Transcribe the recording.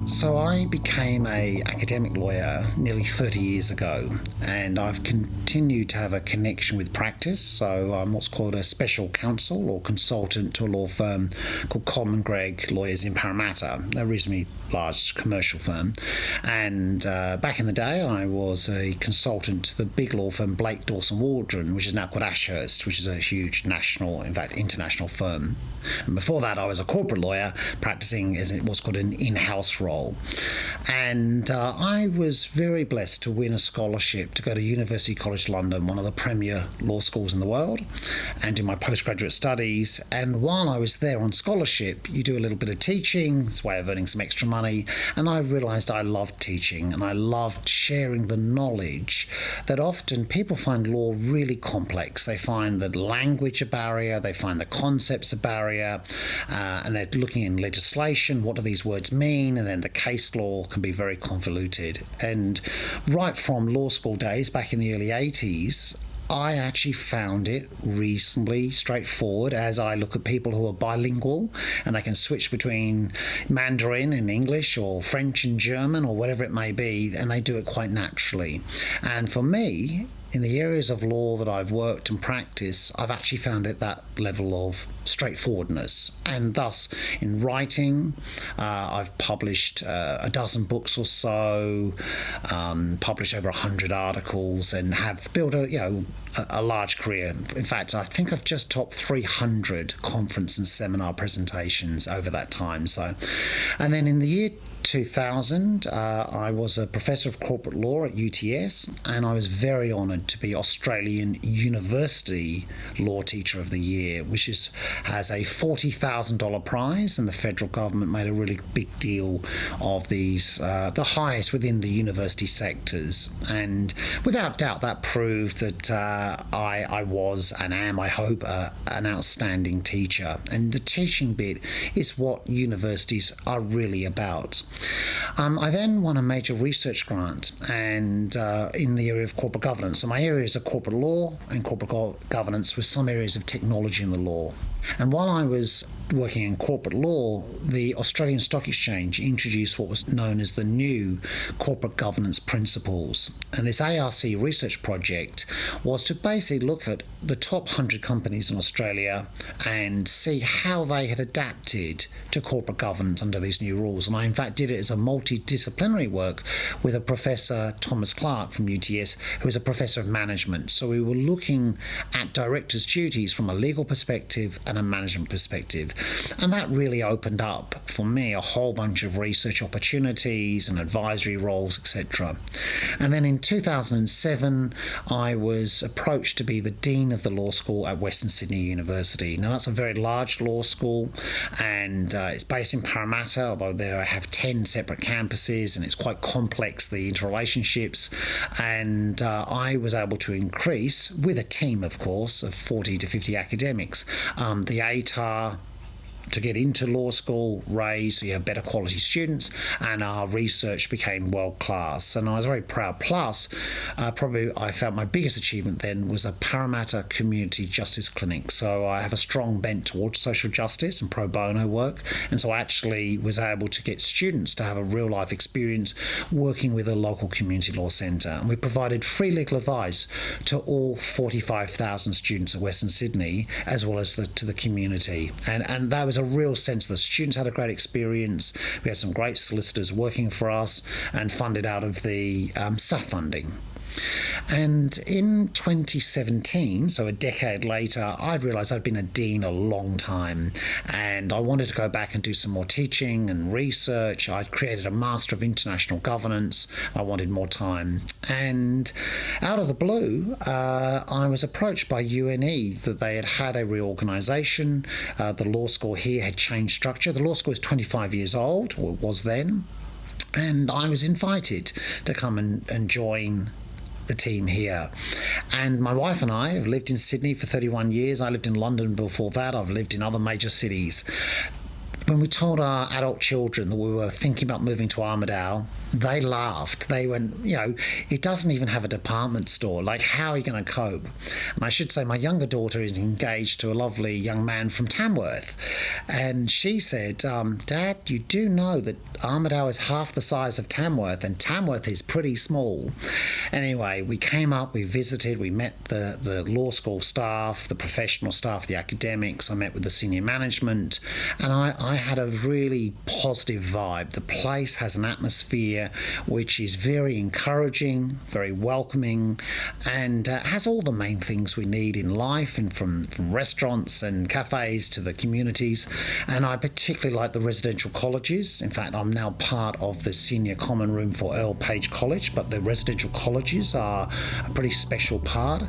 So I became a academic lawyer nearly 30 years ago, and I've continued to have a connection with practice. So I'm what's called a special counsel or consultant to a law firm called Coleman Gregg Lawyers in Parramatta, a reasonably large commercial firm. And back in the day, I was a consultant to the big law firm Blake Dawson Waldron, which is now called Ashurst, which is a huge national, in fact, international firm. And before that, I was a corporate lawyer practicing as what's called an in-house role. And I was very blessed to win a scholarship to go to University College London, one of the premier law schools in the world, and do my postgraduate studies. And while I was there on scholarship, you do a little bit of teaching. It's a way of earning some extra money. And I realised I loved teaching and I loved sharing the knowledge that often people find law really complex. They find the language a barrier, they find the concepts a barrier, and they're looking in legislation, what do these words mean, and then the case law can be very convoluted. And right from law school days back in the early 80s, I actually found it reasonably straightforward as I look at people who are bilingual and they can switch between Mandarin and English or French and German or whatever it may be, and they do it quite naturally. And for me, in the areas of law that I've worked and practiced, I've actually found it that level of straightforwardness. And thus, in writing, I've published a dozen books or so, published over 100 articles, and have built a large career. In fact, I think I've just topped 300 conference and seminar presentations over that time. And then in the year 2000, I was a professor of corporate law at UTS, and I was very honoured to be Australian University Law Teacher of the Year, which has a $40,000 prize, and the federal government made a really big deal of these, the highest within the university sectors. And without doubt, that proved that I was and am, I hope, an outstanding teacher. And the teaching bit is what universities are really about. I then won a major research grant and in the area of corporate governance. So my areas are corporate law and corporate governance with some areas of technology in the law. And while I was working in corporate law, the Australian Stock Exchange introduced what was known as the new corporate governance principles. And this ARC research project was to basically look at the top 100 companies in Australia and see how they had adapted to corporate governance under these new rules. And I, in fact, did it as a multidisciplinary work with a professor, Thomas Clark from UTS, who is a professor of management. So we were looking at directors' duties from a legal perspective and a management perspective. And that really opened up for me a whole bunch of research opportunities and advisory roles, etc. And then in 2007, I was approached to be the Dean of the Law School at Western Sydney University. Now, that's a very large law school, and it's based in Parramatta, although there I have 10 separate campuses, and it's quite complex, the interrelationships. And I was able to increase, with a team, of course, of 40 to 50 academics, the ATAR to get into law school raised, so you have better quality students, and our research became world class. And I was very proud. Plus, probably I felt my biggest achievement then was a Parramatta Community Justice Clinic. So I have a strong bent towards social justice and pro bono work, and so I actually was able to get students to have a real life experience working with a local community law centre. And we provided free legal advice to all 45,000 students at Western Sydney, as well as to the community. And that was a real sense the students had a great experience. We had some great solicitors working for us and funded out of the SAF funding. And in 2017, so a decade later, I'd realised I'd been a dean a long time, and I wanted to go back and do some more teaching and research. I'd created a Master of International Governance. I wanted more time. And out of the blue, I was approached by UNE that they had a reorganisation. The law school here had changed structure. The law school is 25 years old, or it was then, and I was invited to come and join the team here. And my wife and I have lived in Sydney for 31 years. I lived in London before that. I've lived in other major cities. When we told our adult children that we were thinking about moving to Armidale, they laughed. They went, it doesn't even have a department store. Like, how are you going to cope? And I should say my younger daughter is engaged to a lovely young man from Tamworth. And she said, Dad, you do know that Armidale is half the size of Tamworth, and Tamworth is pretty small. Anyway, we came up, we visited, we met the law school staff, the professional staff, the academics. I met with the senior management, and I had a really positive vibe. The place has an atmosphere which is very encouraging, very welcoming, and has all the main things we need in life, and from restaurants and cafes to the communities. And I particularly like the residential colleges. In fact, I'm now part of the senior common room for Earl Page College, but the residential colleges are a pretty special part.